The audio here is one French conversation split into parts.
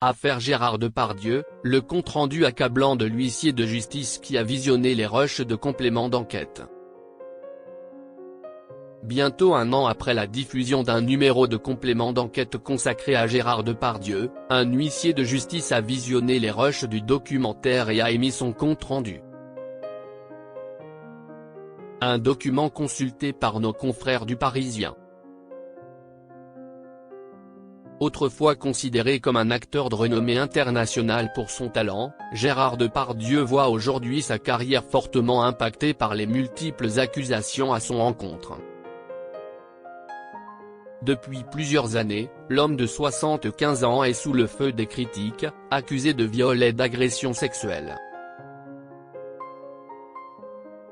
Affaire Gérard Depardieu, le compte-rendu accablant de l'huissier de justice qui a visionné les rushs de complément d'enquête. Bientôt un an après la diffusion d'un numéro de complément d'enquête consacré à Gérard Depardieu, un huissier de justice a visionné les rushs du documentaire et a émis son compte-rendu. Un document consulté par nos confrères du Parisien. Autrefois considéré comme un acteur de renommée internationale pour son talent, Gérard Depardieu voit aujourd'hui sa carrière fortement impactée par les multiples accusations à son encontre. Depuis plusieurs années, l'homme de 75 ans est sous le feu des critiques, accusé de viol et d'agression sexuelle.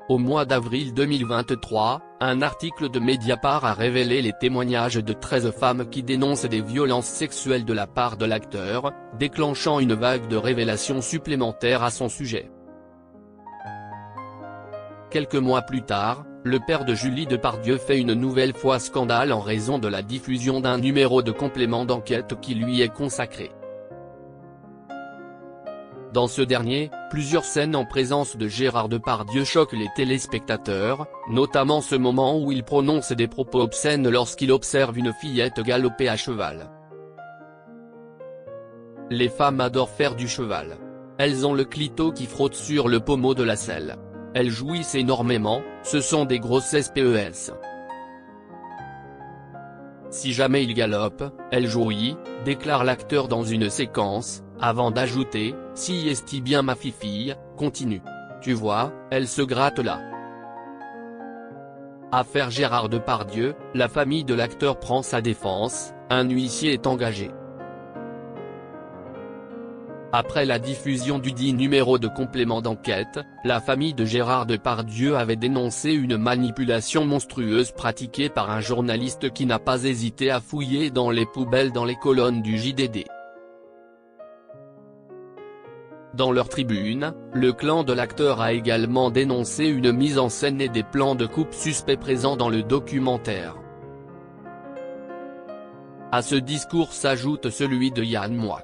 Au mois d'avril 2023, un article de Mediapart a révélé les témoignages de 13 femmes qui dénoncent des violences sexuelles de la part de l'acteur, déclenchant une vague de révélations supplémentaires à son sujet. Quelques mois plus tard, le père de Julie Depardieu fait une nouvelle fois scandale en raison de la diffusion d'un numéro de complément d'enquête qui lui est consacré. Dans ce dernier, plusieurs scènes en présence de Gérard Depardieu choquent les téléspectateurs, notamment ce moment où il prononce des propos obscènes lorsqu'il observe une fillette galoper à cheval. Les femmes adorent faire du cheval. Elles ont le clito qui frotte sur le pommeau de la selle. Elles jouissent énormément, ce sont des grossesses PES. Si jamais il galope, elle jouit, déclare l'acteur dans une séquence, avant d'ajouter, si est bien ma fifille, continue. Tu vois, elle se gratte là. Affaire Gérard Depardieu, la famille de l'acteur prend sa défense, un huissier est engagé. Après la diffusion du dit numéro de complément d'enquête, la famille de Gérard Depardieu avait dénoncé une manipulation monstrueuse pratiquée par un journaliste qui n'a pas hésité à fouiller dans les poubelles dans les colonnes du JDD. Dans leur tribune, le clan de l'acteur a également dénoncé une mise en scène et des plans de coupe suspects présents dans le documentaire. À ce discours s'ajoute celui de Yann Moix.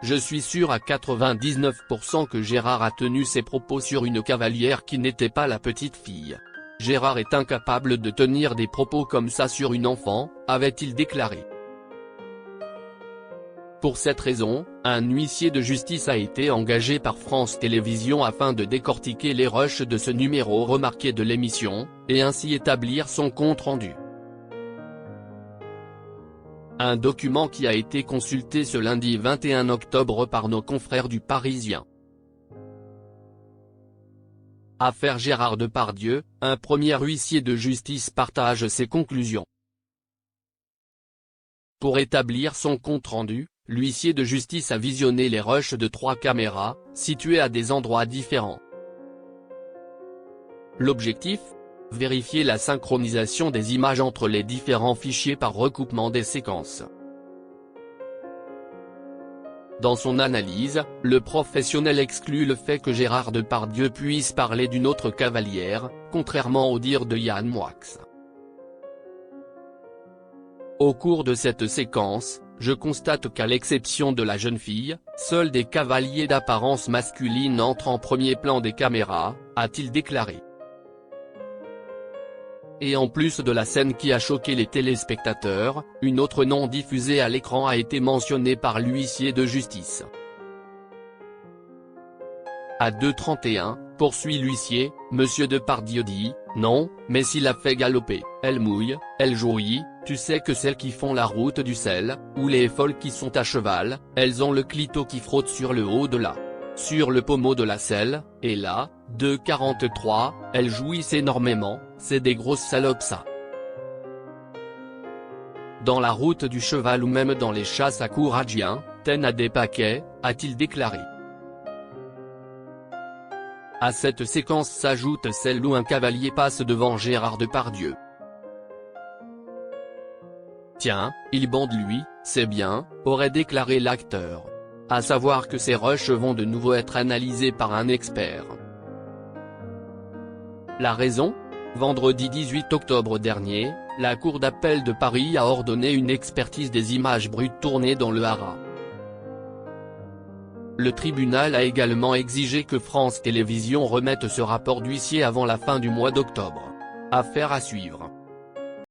Je suis sûr à 99% que Gérard a tenu ses propos sur une cavalière qui n'était pas la petite fille. Gérard est incapable de tenir des propos comme ça sur une enfant, avait-il déclaré. Pour cette raison, un huissier de justice a été engagé par France Télévisions afin de décortiquer les rushs de ce numéro remarqué de l'émission, et ainsi établir son compte-rendu. Un document qui a été consulté ce lundi 21 octobre par nos confrères du Parisien. Affaire Gérard Depardieu, un premier huissier de justice partage ses conclusions. Pour établir son compte-rendu, l'huissier de justice a visionné les rushs de 3 caméras, situées à des endroits différents. L'objectif ? Vérifier la synchronisation des images entre les différents fichiers par recoupement des séquences. Dans son analyse, le professionnel exclut le fait que Gérard Depardieu puisse parler d'une autre cavalière, contrairement au dire de Yann Moix. Au cours de cette séquence, je constate qu'à l'exception de la jeune fille, seuls des cavaliers d'apparence masculine entrent en premier plan des caméras, a-t-il déclaré. Et en plus de la scène qui a choqué les téléspectateurs, une autre non diffusée à l'écran a été mentionnée par l'huissier de justice. À 2h31, poursuit l'huissier, Monsieur Depardieu dit, non, mais s'il a fait galoper, elle mouille, elle jouit, tu sais que celles qui font la route du sel, ou les folles qui sont à cheval, elles ont le clito qui frotte sur le haut de la. Sur le pommeau de la selle, et là, 2h43, elles jouissent énormément, c'est des grosses salopes ça. Dans la route du cheval ou même dans les chasses à Couragien, ten à des paquets, a-t-il déclaré. À cette séquence s'ajoute celle où un cavalier passe devant Gérard Depardieu. Tiens, il bande lui, c'est bien, aurait déclaré l'acteur. À savoir que ces rushs vont de nouveau être analysés par un expert. La raison ? Vendredi 18 octobre dernier, la Cour d'appel de Paris a ordonné une expertise des images brutes tournées dans le Haras. Le tribunal a également exigé que France Télévisions remette ce rapport d'huissier avant la fin du mois d'octobre. Affaire à suivre.